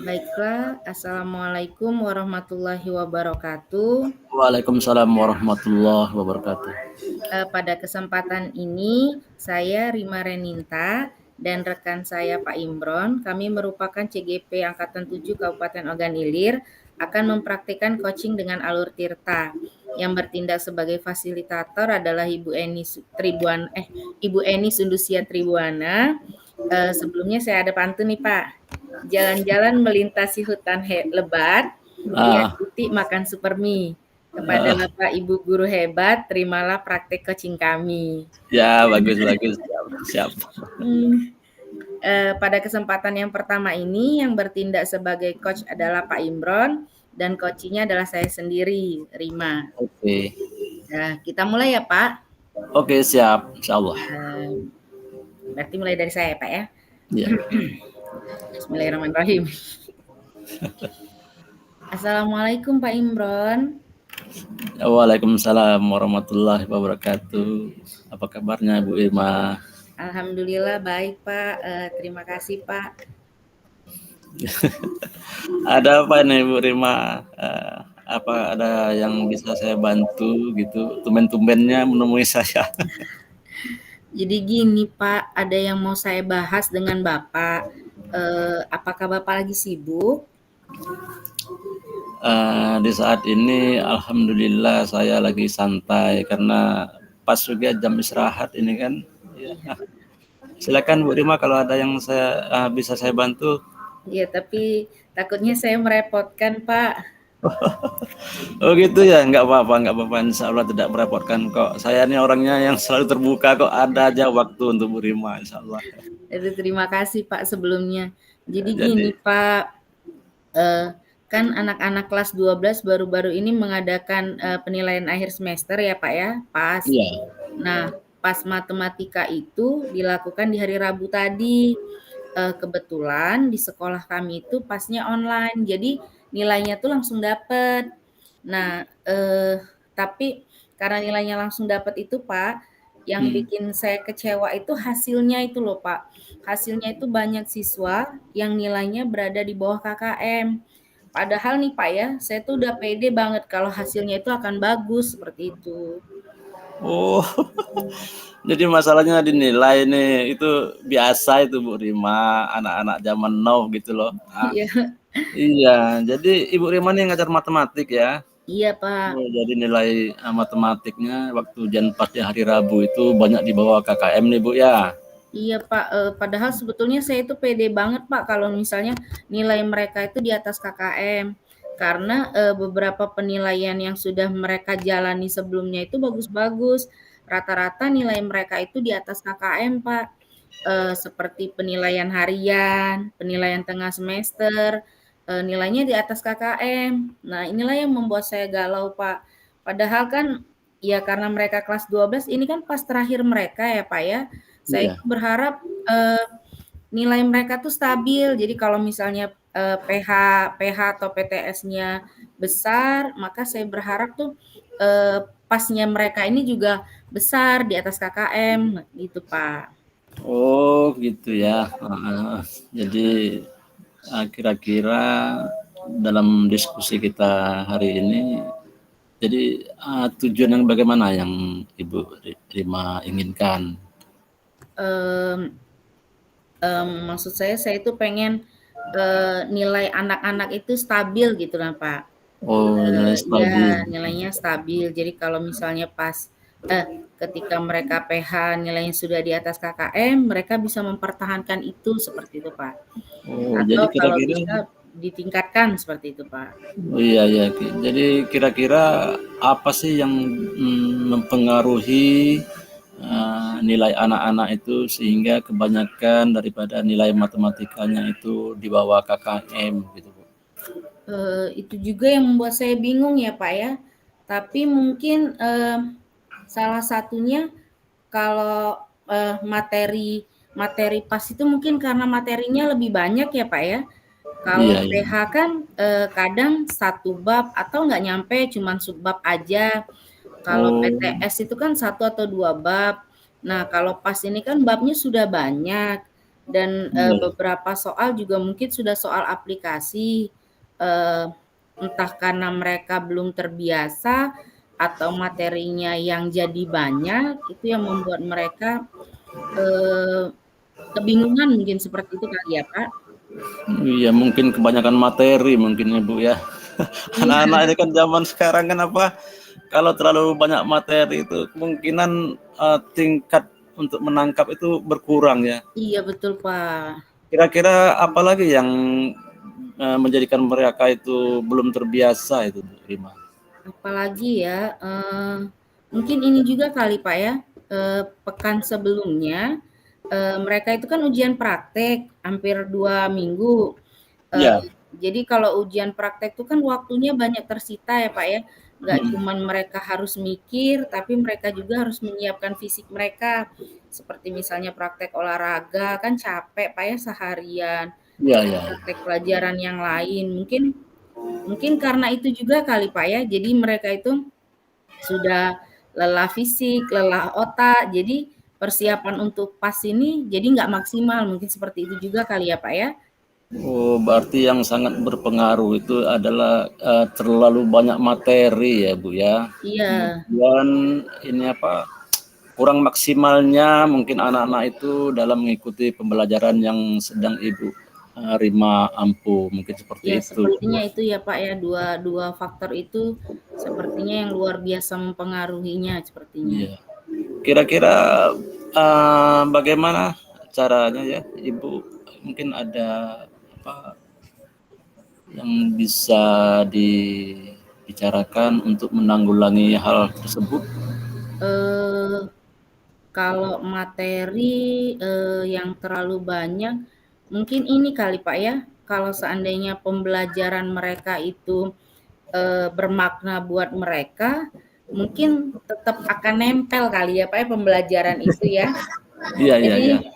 Baiklah, Assalamualaikum warahmatullahi wabarakatuh. Waalaikumsalam warahmatullahi wabarakatuh. Pada kesempatan ini, saya Rima Reninta dan rekan saya Pak Imron, kami merupakan CGP Angkatan 7 Kabupaten Ogan Ilir, akan mempraktikkan coaching dengan Alur Tirta. Yang bertindak sebagai fasilitator adalah Ibu Eni Sundusia Tribuana. Sebelumnya saya ada pantun nih Pak. Jalan-jalan melintasi hutan lebat, lihat Ah, titik makan supermi. Kepada ah, Bapak Ibu guru hebat, terimalah praktek coaching kami. ya bagus bagus siap siap. Hmm, pada kesempatan yang pertama ini, yang bertindak sebagai coach adalah Pak Imron, dan coachingnya adalah saya sendiri, Rima. Oke Nah, kita mulai ya Pak. oke siap insyaallah. Eh, Berarti mulai dari saya Pak ya. Ya. Bismillahirrahmanirrahim. Assalamualaikum Pak Imron. Waalaikumsalam warahmatullahi wabarakatuh. Apa kabarnya Bu Irma? Alhamdulillah baik Pak. Terima kasih Pak. Ada apa nih Bu Irma? Apa ada yang bisa saya bantu gitu? Tumben-tumbennya menemui saya. Jadi gini Pak, ada yang mau saya bahas dengan Bapak. Apakah Bapak lagi sibuk? Di saat ini alhamdulillah saya lagi santai karena pas juga jam istirahat ini kan. Ya. Silakan Bu Rima kalau ada yang bisa saya bantu. Ya, tapi takutnya saya merepotkan Pak. Oh gitu ya, nggak apa-apa, Insya Allah tidak merepotkan kok. Saya ini orangnya yang selalu terbuka kok, ada aja waktu untuk Bu Rima, Insya Allah. Jadi terima kasih Pak sebelumnya. Jadi Jadi, gini Pak, eh, kan anak-anak kelas 12 baru-baru ini mengadakan penilaian akhir semester ya Pak ya, pas. iya, Nah, pas matematika itu dilakukan di hari Rabu tadi. Kebetulan di sekolah kami itu pasnya online, jadi nilainya tuh langsung dapet. Nah, tapi karena nilainya langsung dapat itu Pak, yang hmm. bikin saya kecewa itu hasilnya itu loh Pak. Hasilnya itu banyak siswa yang nilainya berada di bawah KKM. Padahal nih Pak ya, saya tuh udah pede banget kalau hasilnya itu akan bagus seperti itu. Oh, jadi masalahnya dinilai nih, itu biasa itu Bu Rima, anak-anak zaman now gitu loh. Iya, Iya, jadi Ibu Rima nih ngajar matematik ya. iya Pak. Oh, jadi nilai matematiknya waktu ujian pas di hari Rabu itu banyak di bawah KKM nih Bu ya. Iya Pak, padahal sebetulnya saya itu pede banget Pak kalau misalnya nilai mereka itu di atas KKM. Karena beberapa penilaian yang sudah mereka jalani sebelumnya itu bagus-bagus. Rata-rata nilai mereka itu di atas KKM Pak. Seperti penilaian harian, penilaian tengah semester, nilainya di atas KKM. Nah, inilah yang membuat saya galau Pak. Padahal kan ya karena mereka kelas 12 ini kan pas terakhir mereka ya Pak ya. Saya Iya. itu berharap nilai mereka tuh stabil. Jadi kalau misalnya PH atau PTS-nya besar, maka saya berharap tuh pasnya mereka ini juga besar di atas KKM gitu Pak. Oh gitu ya. Jadi kira-kira dalam diskusi kita hari ini, jadi tujuan yang bagaimana yang Ibu Rima inginkan? Mmm, Maksud saya itu pengen nilai anak-anak itu stabil gitu lah Pak. Oh nilai stabil. Ya nilainya stabil. Jadi kalau misalnya ketika mereka PH nilainya sudah di atas KKM, mereka bisa mempertahankan itu, seperti itu, Pak. Oh jadi Atau kalau kira-kira. bisa ditingkatkan, seperti itu, Pak. Oh iya ya. Jadi kira-kira apa sih yang mempengaruhi nilai anak-anak itu sehingga kebanyakan daripada nilai matematikanya itu di bawah KKM gitu Bu? Itu juga yang membuat saya bingung ya, Pak, ya. Tapi mungkin, salah satunya kalau, materi materi PAS itu mungkin karena materinya lebih banyak ya, Pak, ya. Kalau Iya iya. PH kan, kadang satu bab atau nggak nyampe cuman subbab aja. Kalau Oh PTS itu kan satu atau 2 bab. Nah, kalau PAS ini kan babnya sudah banyak. Dan Iya. beberapa soal juga mungkin sudah soal aplikasi, eee, entah karena mereka belum terbiasa atau materinya yang jadi banyak, itu yang membuat mereka, eee, kebingungan mungkin seperti itu kali ya, Pak? Iya, mungkin kebanyakan materi mungkin ya, Bu, ya. Iya Anak-anak ini kan zaman sekarang kan apa, kalau terlalu banyak materi itu kemungkinan, tingkat untuk menangkap itu berkurang ya. iya betul, Pak. Kira-kira apalagi yang, menjadikan mereka itu belum terbiasa itu, Bu Rima? Apalagi ya, mungkin ini juga kali Pak ya, pekan sebelumnya, mereka itu kan ujian praktek hampir 2 minggu, Iya, jadi kalau ujian praktek itu kan waktunya banyak tersita ya Pak ya, nggak mhm. cuman mereka harus mikir, tapi mereka juga harus menyiapkan fisik mereka. Seperti misalnya praktek olahraga, kan capek Pak ya seharian, Iya terus iya. praktek pelajaran yang lain, mungkin Mungkin karena itu juga kali, Pak, ya. Jadi mereka itu sudah lelah fisik, lelah otak, jadi persiapan untuk PAS ini jadi nggak maksimal, mungkin seperti itu juga kali ya, Pak, ya? Oh, berarti yang sangat berpengaruh itu adalah, terlalu banyak materi ya, Bu, ya. Iya Kemudian ini apa, kurang maksimalnya mungkin anak-anak itu dalam mengikuti pembelajaran yang sedang Ibu, Rima ampu, mungkin iya, seperti itu. sepertinya itu ya, Pak, ya, dua dua faktor itu sepertinya yang luar biasa mempengaruhinya sepertinya. Iya. Kira-kira, bagaimana caranya ya, Ibu mungkin ada apa yang bisa dibicarakan untuk menanggulangi hal tersebut? Eee, Kalau materi, yang terlalu banyak, mungkin ini kali, Pak, ya, kalau seandainya pembelajaran mereka itu bermakna buat mereka, mungkin tetap akan nempel kali ya, Pak, ya, pembelajaran itu ya. Iya iya iya. Jadi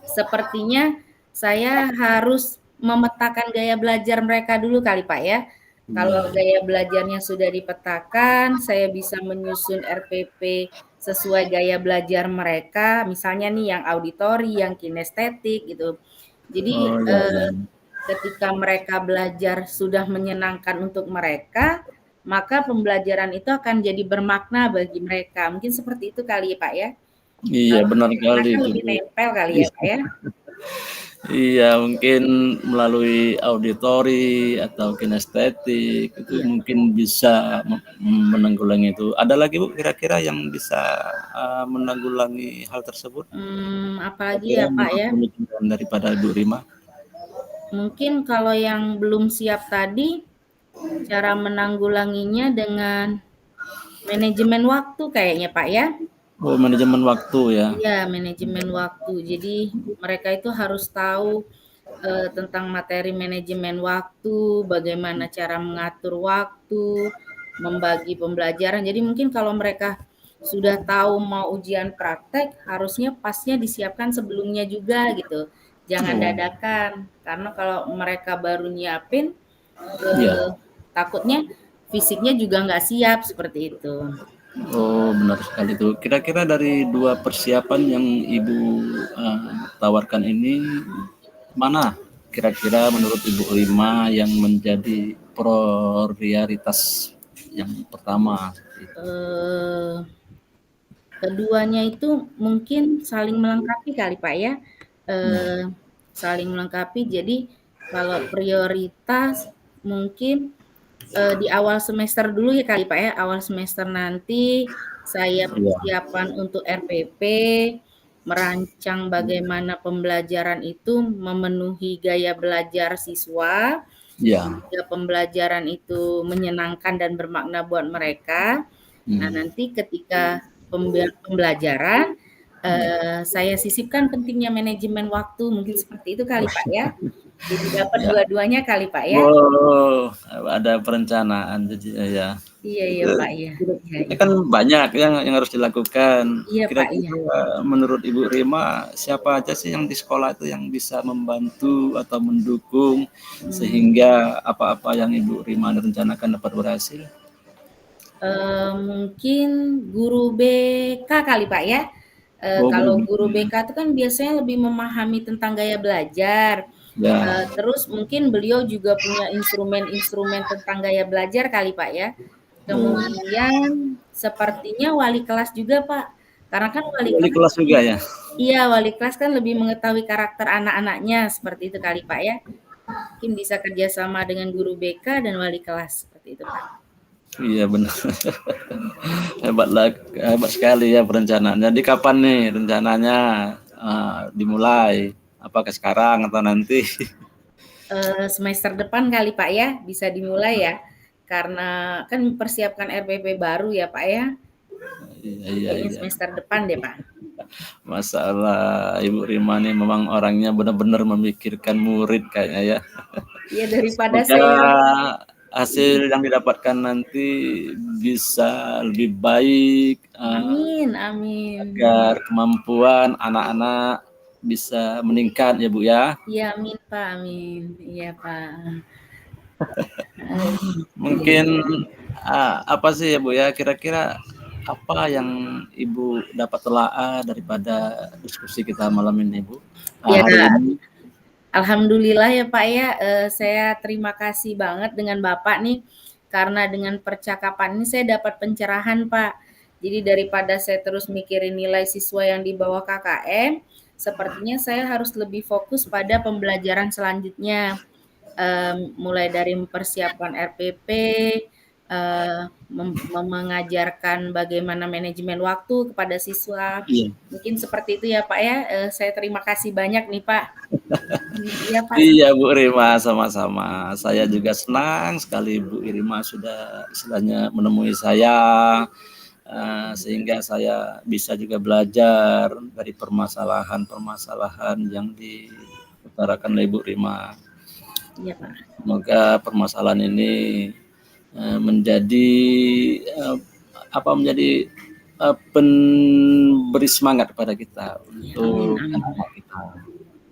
sepertinya saya harus memetakan gaya belajar mereka dulu kali, Pak, ya. Kalau Iya. gaya belajarnya sudah dipetakan, saya bisa menyusun RPP sesuai gaya belajar mereka, misalnya nih yang auditori, yang kinestetik gitu. Jadi, Oh, iya iya. ketika mereka belajar sudah menyenangkan untuk mereka, maka pembelajaran itu akan jadi bermakna bagi mereka. Mungkin seperti itu kali ya, Pak, ya? Iya, Kalau benar karena sekali kan itu, lebih Bu. nempel kali ya, Pak, ya? Iya, mungkin melalui auditori atau kinestetik itu Iya. mungkin bisa menanggulangi itu. Ada lagi, Bu, kira-kira yang bisa, menanggulangi hal tersebut? Apalagi Kira-kira ya, Pak, menurut ya? pemikiran daripada Ibu Rima? Mungkin kalau yang belum siap tadi, cara menanggulanginya dengan manajemen waktu kayaknya, Pak, ya? Oh, manajemen waktu ya? Iya, manajemen waktu. Jadi mereka itu harus tahu, tentang materi manajemen waktu, bagaimana cara mengatur waktu, membagi pembelajaran. Jadi mungkin kalau mereka sudah tahu mau ujian praktek, harusnya pasnya disiapkan sebelumnya juga gitu. Jangan Oh, dadakan, karena kalau mereka baru nyiapin, iya. eee, takutnya fisiknya juga nggak siap, seperti itu. Oh, benar sekali itu. Kira-kira dari 2 persiapan yang Ibu, tawarkan ini, mana kira-kira menurut Ibu Rima yang menjadi prioritas yang pertama? Eee Keduanya itu mungkin saling melengkapi kali, Pak, ya, Nah, eee, saling melengkapi. Jadi kalau prioritas mungkin, di awal semester dulu ya kali, Pak, ya, awal semester nanti saya iya persiapan untuk RPP, merancang bagaimana pembelajaran itu memenuhi gaya belajar siswa, iya, sehingga pembelajaran itu menyenangkan dan bermakna buat mereka. Nah, mhm, nanti ketika pembelajaran, saya sisipkan pentingnya manajemen waktu, mungkin seperti itu kali, Pak, ya? Jadi dapat iya. dua-duanya kali, Pak, ya? Oh, ada perencanaan jadi ya. Iya iya, Itu Pak, iya. Iya ini iya. kan banyak yang harus dilakukan. Iya, Pak, iya. Kira-kira menurut Ibu Rima, siapa aja sih yang di sekolah itu yang bisa membantu atau mendukung Mmm, sehingga apa-apa yang Ibu Rima rencanakan dapat berhasil? Mungkin guru BK kali, Pak, ya? Oh, guru Kalau BK. guru BK itu kan biasanya lebih memahami tentang gaya belajar. Ya, Terus mungkin beliau juga punya instrumen-instrumen tentang gaya belajar kali Pak ya. oh, Kemudian sepertinya wali kelas juga Pak. Karena kan wali wali kelas kelas juga ya. iya wali kelas kan lebih mengetahui karakter anak-anaknya seperti itu kali Pak ya. Mungkin bisa kerjasama dengan guru BK dan wali kelas seperti itu Pak. Iya benar. Hebat lah, hebat sekali ya perencanaannya. Di kapan nih rencananya dimulai? Apakah sekarang atau nanti? Semester depan kali Pak ya, bisa dimulai ya. Karena kan mempersiapkan RPP baru ya Pak ya. Iya, iya, Kayaknya iya. semester depan deh Pak. Masalah Ibu Rima nih memang orangnya benar-benar memikirkan murid kayaknya ya. Iya daripada Semoga saya hasil yang didapatkan nanti bisa lebih baik, amin amin. agar kemampuan anak-anak bisa meningkat ya Bu ya. Iya amin Pak, amin. Iya Pak. Eh, iya Mungkin iya. apa sih ya Bu ya, kira-kira apa yang Ibu dapat telaah daripada diskusi kita malam ini Bu? Ya, Hari ini? alhamdulillah ya Pak ya, saya terima kasih banget dengan Bapak nih, karena dengan percakapan ini saya dapat pencerahan Pak. Jadi daripada saya terus mikirin nilai siswa yang di bawah KKM, sepertinya saya harus lebih fokus pada pembelajaran selanjutnya. Mulai dari mempersiapkan RPP, mengajarkan bagaimana manajemen waktu kepada siswa. Iya. Mungkin seperti itu ya Pak ya, saya terima kasih banyak nih Pak. Iya Pak. Iya Bu Rima, sama-sama. Saya juga senang sekali Bu Rima sudah istilahnya menemui saya, sehingga saya bisa juga belajar dari permasalahan-permasalahan yang diutarakan oleh Bu Rima. Iya Pak. Semoga permasalahan ini menjadi menjadi pemberi semangat kepada kita Ya, amin untuk amin. anak-anak kita.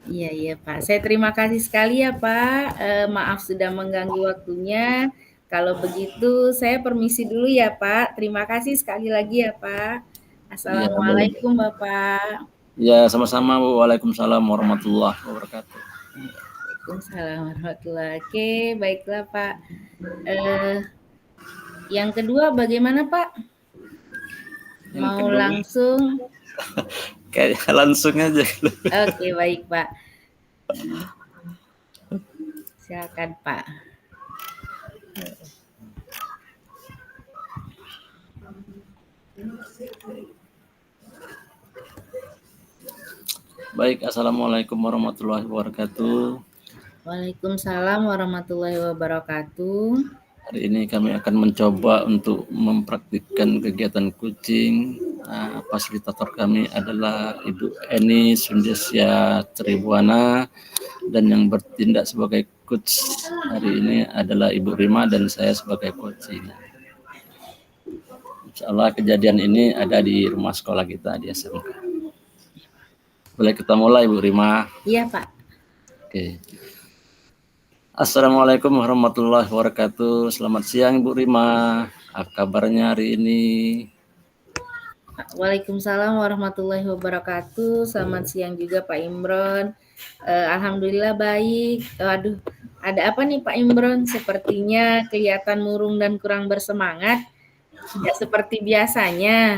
Iya iya Pak. Saya terima kasih sekali ya Pak. Maaf sudah mengganggu waktunya. Kalau begitu saya permisi dulu ya Pak. Terima kasih sekali lagi ya Pak. Iya, boleh. Assalamualaikum Bapak. Ya, sama-sama Bu. Waalaikumsalam warahmatullahi wabarakatuh. Waalaikumsalam warahmatullahi. Oke, baiklah Pak. Eh, yang kedua bagaimana Pak? Yang Mau kedua, langsung? kayak langsung aja. Oke, baik Pak. Silakan Pak. Baik, assalamualaikum warahmatullahi wabarakatuh. Waalaikumsalam warahmatullahi wabarakatuh. Hari ini kami akan mencoba untuk mempraktikkan kegiatan coaching. Fasilitator kami adalah Ibu Eni Sundesya Tribuana, dan yang bertindak sebagai coach hari ini adalah Ibu Rima dan saya sebagai coaching. Insya Allah kejadian ini ada di rumah sekolah kita di SMK. Boleh kita mulai Bu Rima? Iya Pak. Oke. Assalamualaikum warahmatullahi wabarakatuh. Selamat siang Bu Rima. Apa kabarnya hari ini? Waalaikumsalam warahmatullahi wabarakatuh. Selamat siang juga Pak Imron. Alhamdulillah baik. Waduh, ada apa nih Pak Imron? Sepertinya kelihatan murung dan kurang bersemangat. Tidak seperti biasanya.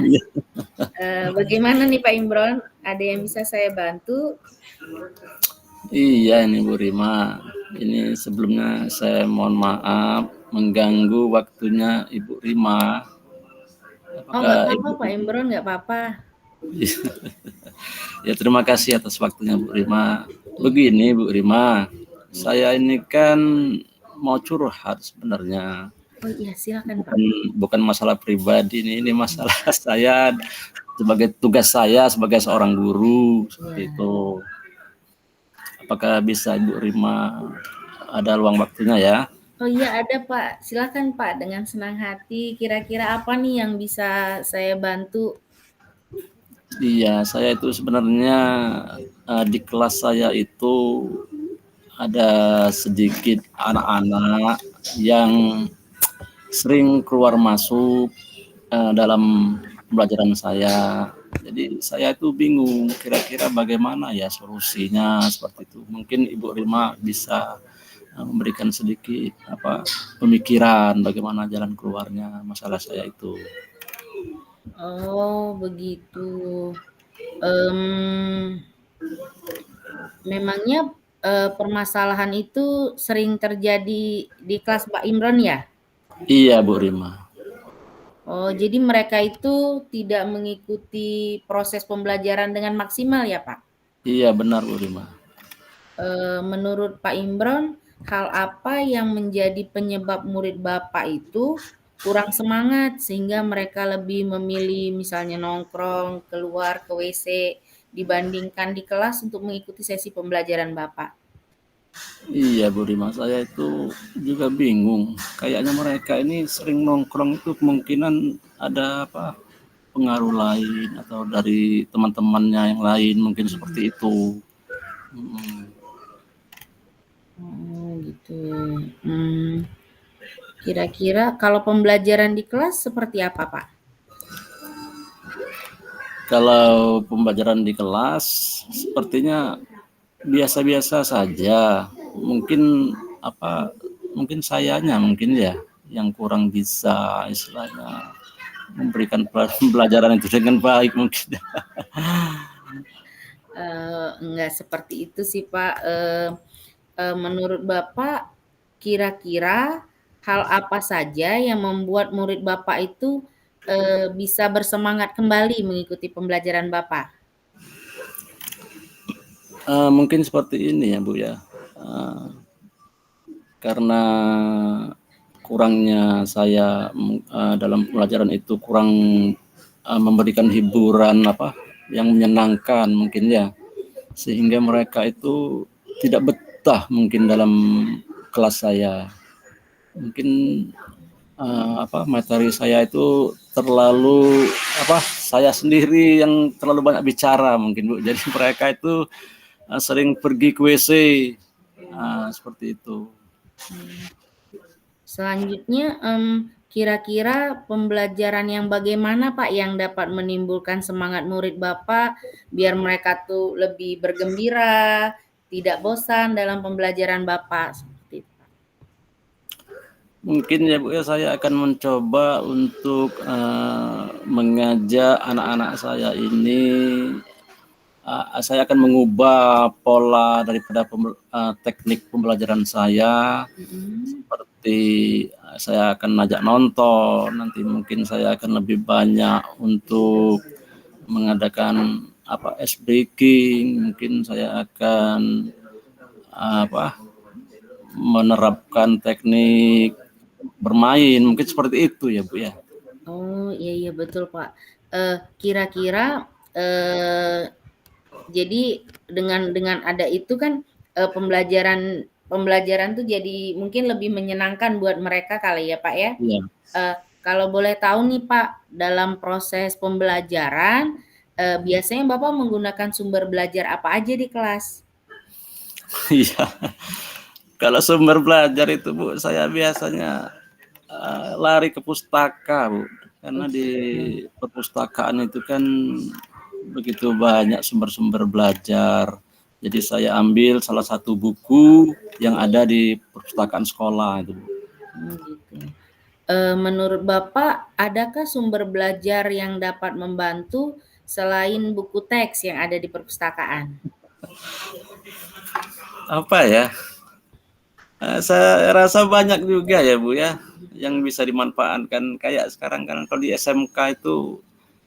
Bagaimana nih Pak Imron? Ada yang bisa saya bantu? Iya ini Bu Rima. Ini sebelumnya saya mohon maaf mengganggu waktunya Ibu Rima. Oh nggak Apakah apa-apa Ibu? Pak Imron, nggak apa-apa. Ya terima kasih atas waktunya Bu Rima. Begini Bu Rima, saya ini kan mau curhat sebenarnya. Oh iya silakan Pak. Bukan masalah pribadi ini masalah saya sebagai tugas saya sebagai seorang guru seperti Ya. itu. Apakah bisa Ibu Rima ada luang waktunya ya? Oh iya ada Pak, silakan Pak dengan senang hati. Kira-kira apa nih yang bisa saya bantu? Iya, saya itu sebenarnya di kelas saya itu ada sedikit anak-anak yang sering keluar masuk dalam pembelajaran saya. Jadi saya itu bingung kira-kira bagaimana ya solusinya seperti itu. Mungkin Ibu Rima bisa memberikan sedikit pemikiran bagaimana jalan keluarnya masalah saya itu. Oh, begitu. Mmm, memangnya, permasalahan itu sering terjadi di kelas Pak Imron ya? Iya, Bu Rima. Oh, jadi mereka itu tidak mengikuti proses pembelajaran dengan maksimal ya, Pak? Iya, benar Bu Rima. Menurut Pak Imron, hal apa yang menjadi penyebab murid Bapak itu kurang semangat sehingga mereka lebih memilih misalnya nongkrong, keluar ke WC dibandingkan di kelas untuk mengikuti sesi pembelajaran Bapak? Iya Bu Rima, saya itu juga bingung. Kayaknya mereka ini sering nongkrong itu kemungkinan ada pengaruh lain atau dari teman-temannya yang lain mungkin seperti itu. Oh, gitu. Kira-kira kalau pembelajaran di kelas seperti apa, Pak? Kalau pembelajaran di kelas sepertinya biasa-biasa saja. Mungkin sayanya mungkin ya yang kurang bisa istilahnya memberikan pelajaran itu dengan baik mungkin. Enggak seperti itu sih, Pak. Menurut Bapak, kira-kira hal apa saja yang membuat murid Bapak itu bisa bersemangat kembali mengikuti pembelajaran Bapak? Mungkin seperti ini ya Bu ya. Karena kurangnya saya dalam pelajaran itu kurang memberikan hiburan yang menyenangkan mungkin ya, sehingga mereka itu tidak betah mungkin dalam kelas saya. Mungkin materi saya itu terlalu saya sendiri yang terlalu banyak bicara mungkin Bu. Jadi mereka itu sering pergi ke WC seperti itu. Selanjutnya, kira-kira pembelajaran yang bagaimana Pak yang dapat menimbulkan semangat murid Bapak biar mereka tuh lebih bergembira, tidak bosan dalam pembelajaran Bapak? Seperti itu, Pak. Mungkin ya Bu ya, saya akan mencoba untuk mengajak anak-anak saya ini, saya akan mengubah pola daripada teknik pembelajaran saya, seperti saya akan ajak nonton, nanti mungkin saya akan lebih banyak untuk mengadakan ice breaking, mungkin saya akan menerapkan teknik bermain, mungkin seperti itu ya Bu ya. Oh, iya iya betul, Pak. Kira-kira, jadi dengan ada itu kan, pembelajaran tuh jadi mungkin lebih menyenangkan buat mereka kali ya, Pak, ya? Iya. Kalau boleh tahu nih, Pak, dalam proses pembelajaran, biasanya Bapak menggunakan sumber belajar apa aja di kelas? Iya. Kalau sumber belajar itu Bu, saya biasanya lari ke pustaka Bu, karena di perpustakaan itu kan begitu banyak sumber-sumber belajar. Jadi saya ambil salah satu buku yang ada di perpustakaan sekolah itu Bu. Gitu. Menurut Bapak, adakah sumber belajar yang dapat membantu selain buku teks yang ada di perpustakaan? Apa ya? Saya rasa banyak juga ya Bu ya yang bisa dimanfaatkan. Kayak sekarang kan kalau di SMK itu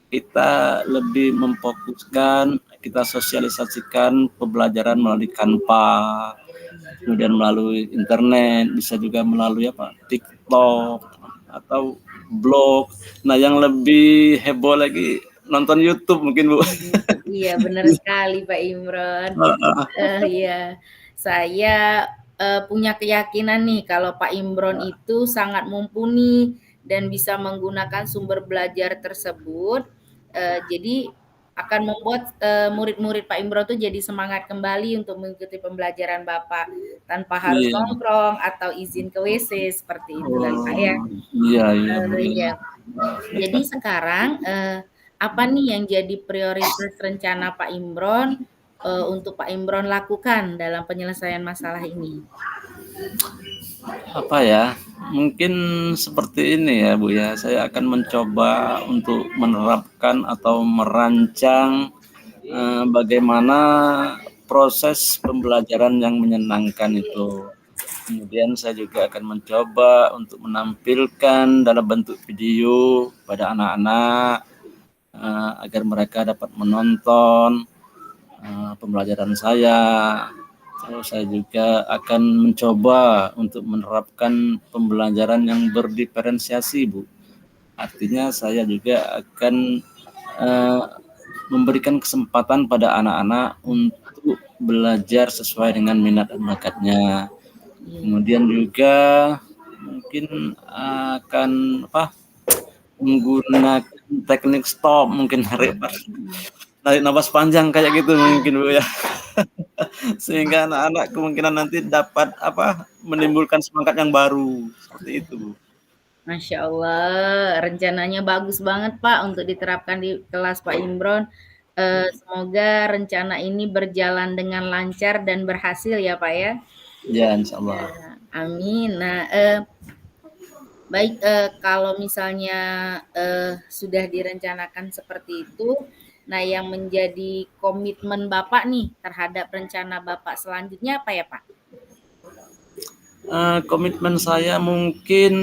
kita lebih memfokuskan, kita sosialisasikan pembelajaran melalui Canva, kemudian melalui internet, bisa juga melalui TikTok atau blog. Nah, yang lebih heboh lagi nonton YouTube mungkin Bu. Iya, benar sekali Pak Imron. Iya, saya punya keyakinan nih kalau Pak Imron itu sangat mumpuni dan bisa menggunakan sumber belajar tersebut. Jadi akan membuat murid-murid Pak Imron tuh jadi semangat kembali untuk mengikuti pembelajaran Bapak tanpa harus Iya. nongkrong atau izin ke WC seperti itu kan Pak ya. Iya, iya Bu. Iya. Jadi sekarang apa nih yang jadi prioritas rencana Pak Imron, untuk Pak Imron lakukan dalam penyelesaian masalah ini? Apa ya, mungkin seperti ini ya Bu ya, saya akan mencoba untuk menerapkan atau merancang bagaimana proses pembelajaran yang menyenangkan itu. Kemudian saya juga akan mencoba untuk menampilkan dalam bentuk video pada anak-anak agar mereka dapat menonton pembelajaran saya. Terus saya juga akan mencoba untuk menerapkan pembelajaran yang berdiferensiasi, Bu. Artinya saya juga akan uh, memberikan kesempatan pada anak-anak untuk belajar sesuai dengan minat dan bakatnya. Kemudian juga mungkin akan menggunakan teknik stop, mungkin narik napas panjang kayak gitu mungkin Bu ya. Sehingga anak-anak kemungkinan nanti dapat menimbulkan semangat yang baru seperti itu Bu. Masya Allah, rencananya bagus banget Pak untuk diterapkan di kelas Pak Imron. Semoga rencana ini berjalan dengan lancar dan berhasil ya Pak ya. Ya, insya Allah. Ya, amin. Nah, baik, kalau misalnya sudah direncanakan seperti itu, nah yang menjadi komitmen Bapak nih terhadap rencana Bapak selanjutnya apa ya Pak? Komitmen saya mungkin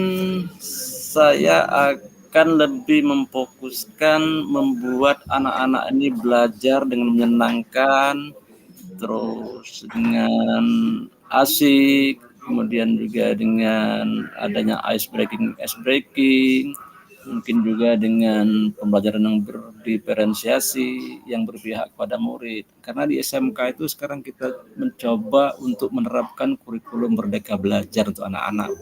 saya akan lebih memfokuskan membuat anak-anak ini belajar dengan menyenangkan, terus dengan asik, kemudian juga dengan adanya ice breaking, mungkin juga dengan pembelajaran yang berdiferensiasi, yang berpihak pada murid. Karena di SMK itu sekarang kita mencoba untuk menerapkan kurikulum Merdeka Belajar untuk anak-anak.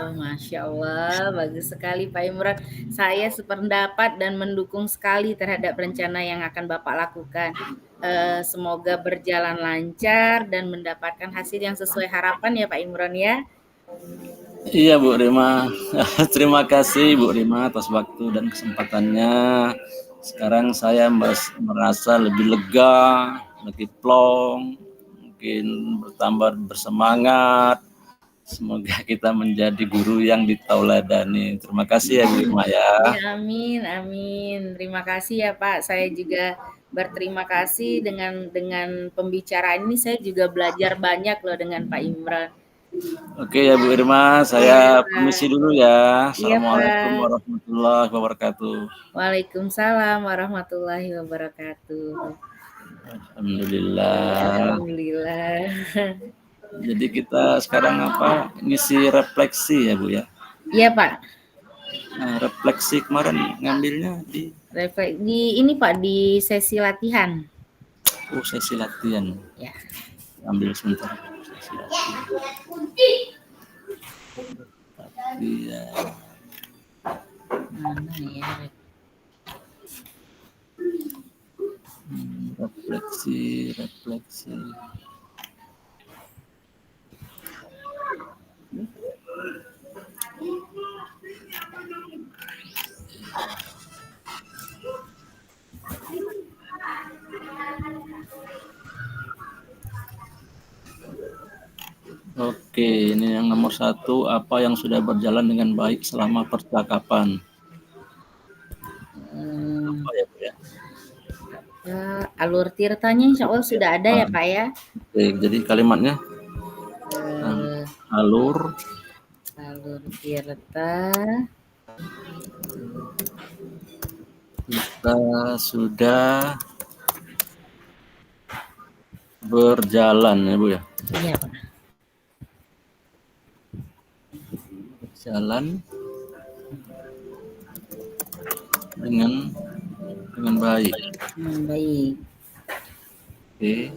Oh, Masya Allah, bagus sekali Pak Imran. Saya sependapat dan mendukung sekali terhadap rencana yang akan Bapak lakukan. Semoga berjalan lancar dan mendapatkan hasil yang sesuai harapan ya Pak Imran ya. Iya Bu Rima, terima kasih Bu Rima atas waktu dan kesempatannya. Sekarang saya merasa lebih lega, lebih plong, mungkin bertambah bersemangat. Semoga kita menjadi guru yang ditauladani. Terima kasih ya Bu Rima ya. Ya, amin, amin. Terima kasih ya Pak. Saya juga berterima kasih dengan pembicaraan ini. Saya juga belajar banyak loh dengan Pak Imran. Oke ya Bu Irma, Iya, saya Pak. permisi dulu ya. Iya, Assalamualaikum Pak. warahmatullahi wabarakatuh. Waalaikumsalam warahmatullahi wabarakatuh. Alhamdulillah. Alhamdulillah. Jadi kita sekarang ngisi refleksi ya Bu ya. Iya Pak, Nah, refleksi kemarin ngambilnya di di ini Pak di sesi latihan. sesi latihan. Ya. Ambil sebentar. Sesi latihan. Mana ya? Refleksi. Oke, ini yang nomor 1, apa yang sudah berjalan dengan baik selama percakapan? Apa ya Bu ya? Alur tirtanya insya Allah sudah ada ya Pak ya. Oke, jadi kalimatnya alur tirta kita sudah berjalan ya Bu ya. Iya Pak. Jalan dengan baik. Baik. Oke.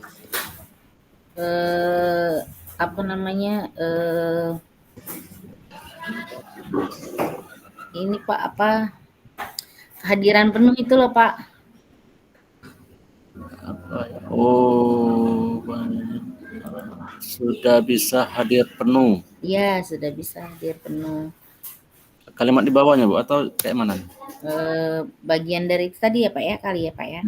Apa namanya? Ini Pak kehadiran penuh itu loh Pak. Sudah bisa hadir penuh. Iya, sudah bisa hadir penuh. kalimat di bawahnya Bu atau kayak mana? Bagian dari itu tadi ya Pak ya, kali ya Pak ya?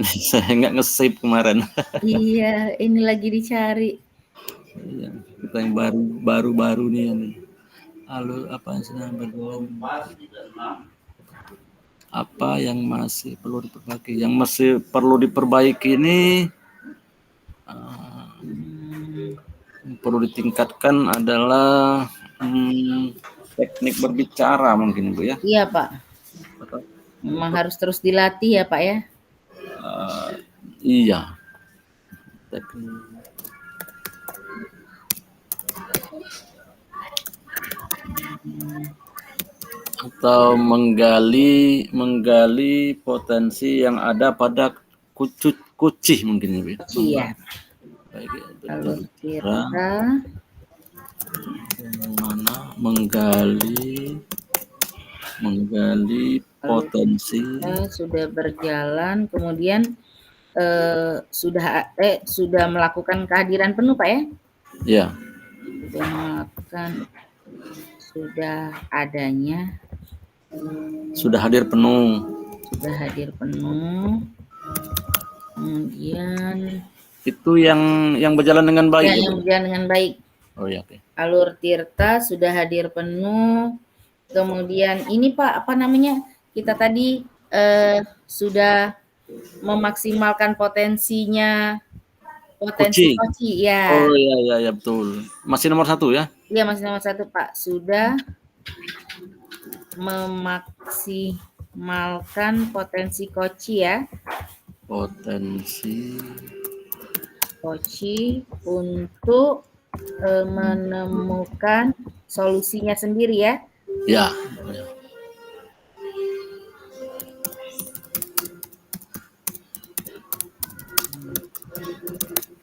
Saya nggak nge-save kemarin. Iya, ini lagi dicari. Iya, kita yang baru-baru nih ini. Lalu apa yang sedang berjalan? Apa yang masih perlu diperbaiki? Yang masih perlu diperbaiki ini yang perlu ditingkatkan adalah teknik berbicara mungkin Bu ya. Iya Pak, Atau, memang harus terus dilatih ya Pak ya. iya. Teknik. Atau menggali potensi yang ada pada kucih mungkin ya Bu ya. Iya. Baik, Alur berbicara Tirta bagaimana menggali potensi sudah berjalan, kemudian sudah melakukan kehadiran penuh Pak ya? ya. Sudah melakukan, sudah adanya, sudah hadir penuh. Kemudian Itu yang berjalan dengan baik ya, ya, yang berjalan dengan baik. Oh ya, oke. Alur Tirta sudah hadir penuh. Kemudian ini Pak, apa namanya? Kita tadi sudah memaksimalkan potensi koci ya. Oh ya betul. Masih nomor 1 ya? Iya masih nomor 1 Pak. Sudah memaksimalkan potensi koci ya. Potensi koci untuk menemukan solusinya sendiri ya. Ya.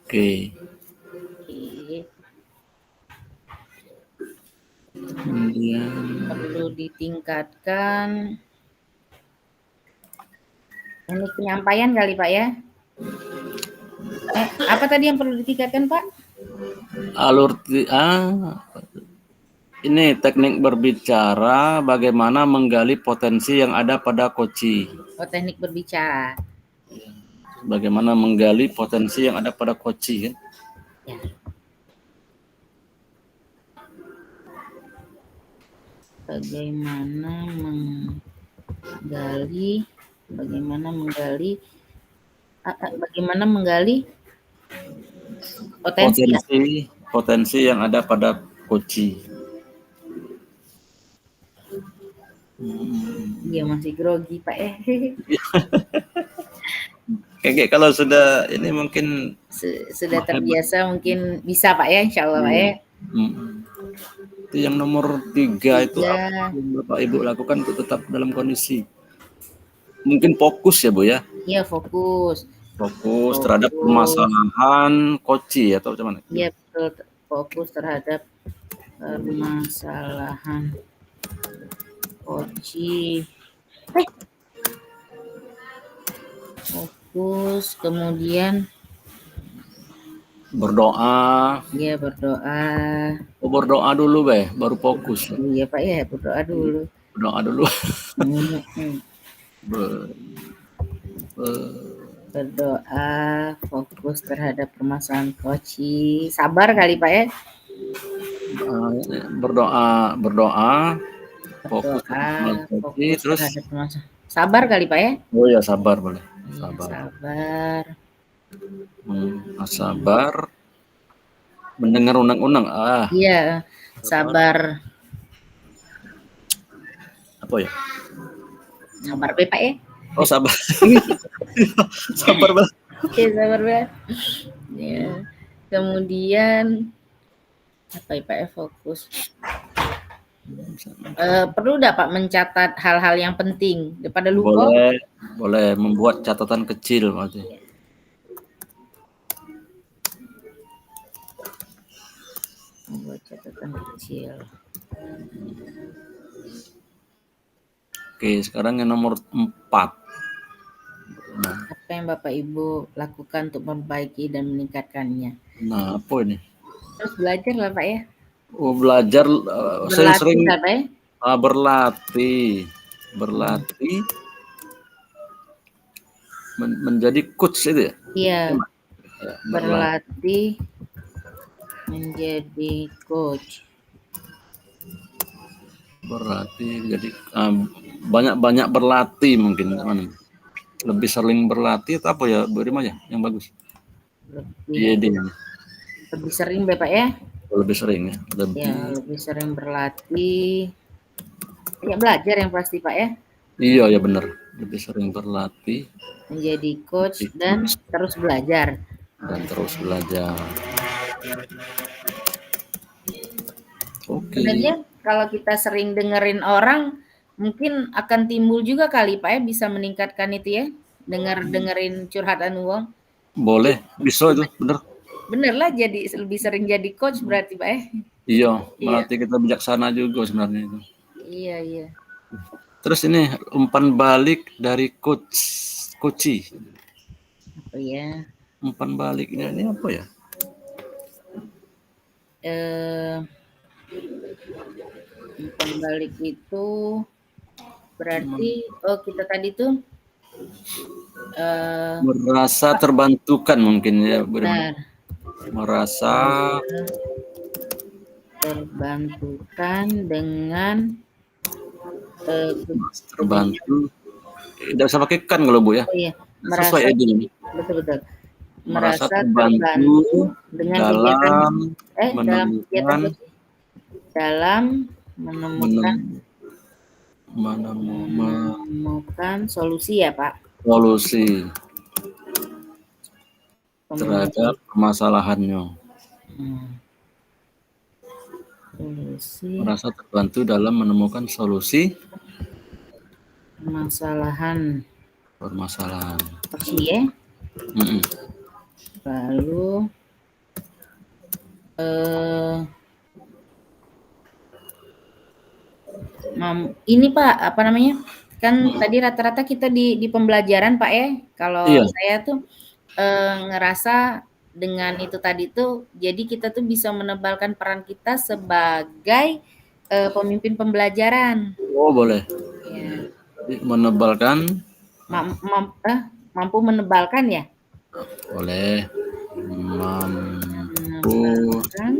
Oke. Kemudian perlu ditingkatkan teknik penyampaian kali Pak ya. Apa tadi yang perlu ditingkatkan Pak? Ini teknik berbicara bagaimana menggali potensi yang ada pada koci. Oh, teknik berbicara. Bagaimana menggali potensi yang ada pada koci kan? Ya. Bagaimana menggali potensi yang ada pada koci. Iya masih grogi Pak ya. Kayak kalau sudah ini mungkin sudah terbiasa mungkin bisa Pak ya, insya Allah Pak ya. Itu yang nomor 3 itu apa yang Bapak Ibu lakukan untuk tetap dalam kondisi mungkin fokus ya Bu ya? Iya fokus terhadap permasalahan koci atau bagaimana? Iya betul, fokus terhadap permasalahan koci. Fokus, kemudian berdoa. Iya berdoa. Berdoa dulu baru fokus. Iya Pak ya, berdoa dulu. Berdoa, fokus terhadap permasalahan koci. Sabar kali Pak ya. Berdoa, fokus terus sabar kali Pak ya. Oh ya, sabar boleh. Sabar. Mendengar undang-undang. Iya, sabar. Apa ya? Sabar Pak ya. Oh, sabar. Sabar banget. Oke, sabar banget. Ya. Kemudian apa ya Pak ya, fokus. Perlu enggak Pak mencatat hal-hal yang penting daripada lupa? Boleh membuat catatan kecil berarti. Membuat catatan kecil. Oke, sekarang yang nomor 4. Apa yang Bapak Ibu lakukan untuk memperbaiki dan meningkatkannya? Nah, apa ini? Terus belajar lah Pak ya. Oh, belajar Berlatih sering-sering kan Pak ya? berlatih. Hmm. Berlatih menjadi coach itu ya? Iya, Gimana? Ya, berlatih menjadi coach. berlatih jadi banyak-banyak berlatih mungkin gimana? Lebih sering berlatih atau apa ya Bu Rima ya yang bagus? Lebih Iya, lebih sering Bapak ya? lebih sering ya. Ya, Lebih lebih sering berlatih. Banyak belajar yang pasti Pak ya? iya ya benar. Lebih sering berlatih Menjadi coach dan ikut terus belajar. dan terus belajar. Oke. Sebenarnya kalau kita sering dengerin orang, mungkin akan timbul juga kali Pak ya, bisa meningkatkan itu ya, dengerin curhatan uang. Boleh, bisa itu, bener. Bener lah jadi lebih sering jadi coach berarti Pak ya. Iya, Iya, melatih kita bijaksana juga sebenarnya itu. iya, iya. Terus ini umpan balik dari Koci. Oh ya, Umpan baliknya ini apa ya? eh, umpan balik itu berarti, oh kita tadi tuh, eh Merasa terbantukan mungkin ya, benar, merasa terbantukan dengan kebijakan. terbantu. Tidak usah pakai kan kalau Bu ya. Oh iya, Sesuai merasa ini. betul betul. Merasa Merasa terbantu terbantu dengan kegiatan dalam dalam kegiatan menemukan coaching, dalam menemukan menem, menemukan solusi ya, Pak? solusi terhadap Solusi. permasalahannya. Hmm, solusi Merasa terbantu dalam menemukan solusi permasalahan permasalahan. coaching ya. Mm-mm. Lalu eh, ini Pak, apa namanya? Kan tadi rata-rata kita di pembelajaran Pak ya. Kalau Iya. saya tuh ngerasa dengan itu tadi tuh, jadi kita tuh bisa menebalkan peran kita sebagai pemimpin pembelajaran. Oh boleh. Ya, Menebalkan mam- mam- eh, mampu menebalkan ya, boleh. Mampu menebalkan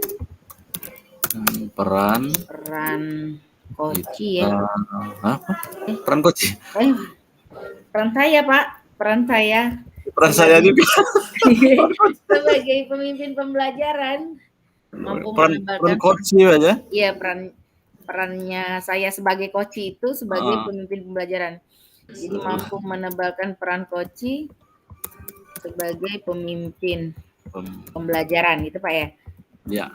peran peran koci ya. kita apa? Eh, Peran coach. eh, peran saya Pak, peran saya Peran saya sebagai juga. sebagai pemimpin pembelajaran mampu Peran menebalkan coach aja. iya perannya saya sebagai koci itu sebagai Ah, pemimpin pembelajaran. Jadi mampu menebalkan peran koci sebagai pemimpin pembelajaran gitu Pak ya. ya.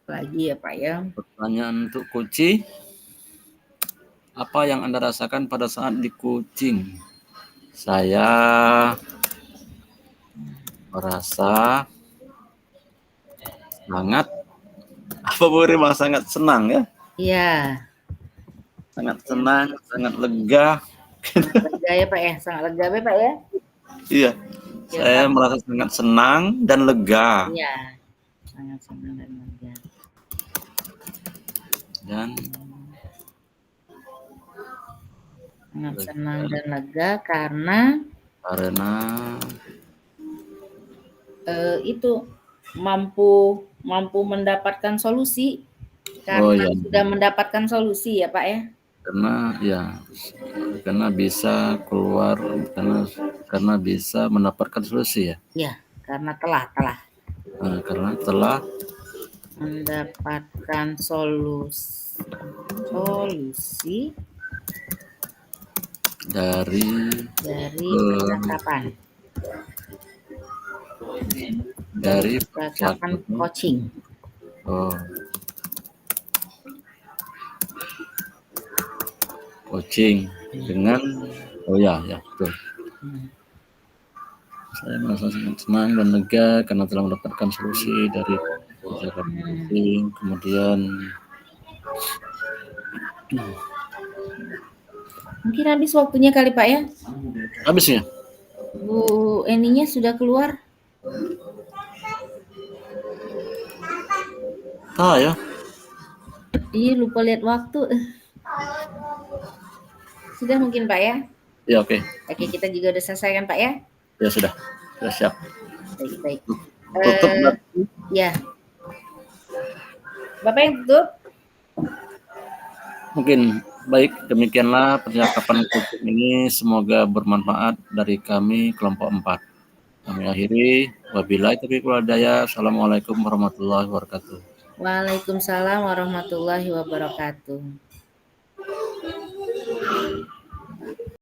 Lagi ya Pak ya. Pertanyaan untuk coach. Apa yang Anda rasakan pada saat di coaching? Saya merasa sangat apa boleh mas sangat senang ya, Iya, sangat senang, sangat lega. sangat lega ya Pak ya, sangat lega ya Pak ya. Iya, Ya saya Pak. merasa sangat senang dan lega Iya, sangat senang dan lega. dan Sangat senang dan lega karena karena itu mampu mendapatkan solusi oh karena ya sudah mendapatkan solusi ya Pak ya. karena bisa keluar karena bisa mendapatkan solusi ya. Ya, karena telah Nah, karena telah mendapatkan solusi dari percakapan dari percakapan coaching. oh, coaching dengan oh ya betul. Saya merasa sangat senang dan lega karena telah mendapatkan solusi dari kebijakan coaching. Kemudian Mungkin habis waktunya kali Pak ya. habisnya Bu Eninya sudah keluar. ya. Ih, lupa lihat waktu. Sudah mungkin Pak ya? Ya oke. Oke, kita juga udah selesai kan Pak ya? Ya sudah siap. Baik, baik. Tutup Ya. Bapak yang tutup? mungkin. Baik, demikianlah percakapan kucing ini, semoga bermanfaat dari kami kelompok 4. Kami akhiri, wabillahi taufiq wal hidayah. Assalamualaikum warahmatullahi wabarakatuh. Waalaikumsalam warahmatullahi wabarakatuh.